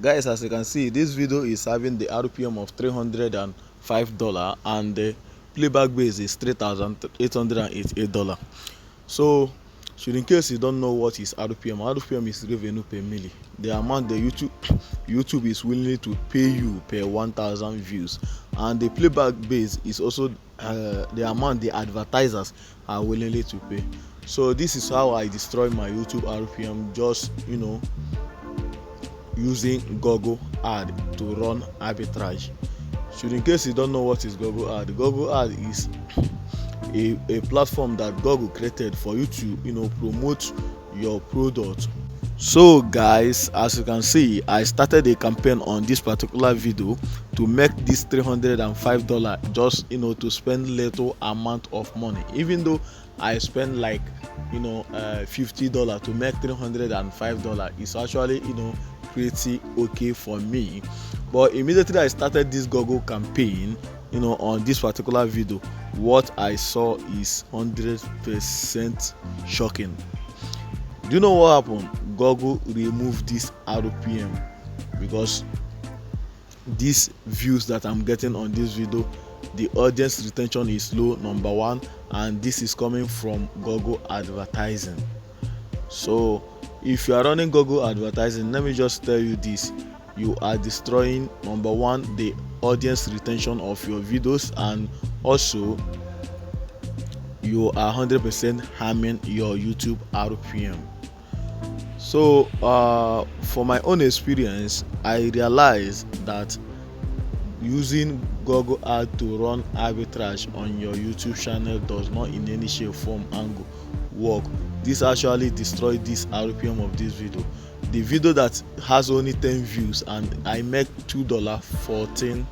Guys, as you can see, this video is having the RPM of $305 and the playback base is $3,888. So in case you don't know what is RPM is revenue per milli, the amount the YouTube is willing to pay you per 1,000 views, and the playback base is also the amount the advertisers are willing to pay. So this is how I destroy my YouTube RPM, just using Google ad to run arbitrage. So in case you don't know what is Google ad is a platform that Google created for you to promote your product. So guys, as you can see, I started a campaign on this particular video to make this $305 just to spend little amount of money. Even though I spend like $50 to make $305, it's actually pretty okay for me. But immediately I started this Google campaign on this particular video, what I saw is 100% shocking. Do you know what happened? Google removed this RPM because these views that I'm getting on this video, the audience retention is low, number one, and this is coming from Google advertising. So if you are running Google advertising, let me just tell you this: you are destroying, number one, the audience retention of your videos, and also you are 100% harming your YouTube RPM. So for my own experience, I realized that using Google ad to run arbitrage on your YouTube channel does not in any shape, form, angle work. This actually destroyed this RPM of this video. The video that has only 10 views and I make $2.14,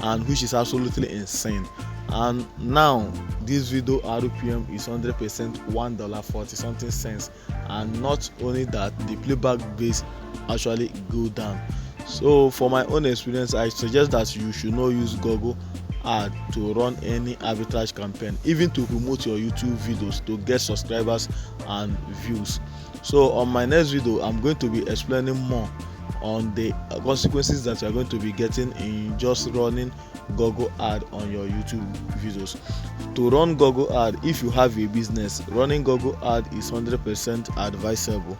and which is absolutely insane. And now this video RPM is 100% $1.40 something, and not only that, the playback base actually go down. So for my own experience, I suggest that you should not use Google ad to run any arbitrage campaign, even to promote your YouTube videos to get subscribers and views. So on my next video, I'm going to be explaining more on the consequences that you are going to be getting in just running Google ad on your YouTube videos. To run Google ad, if you have a business, running Google ad is 100% advisable.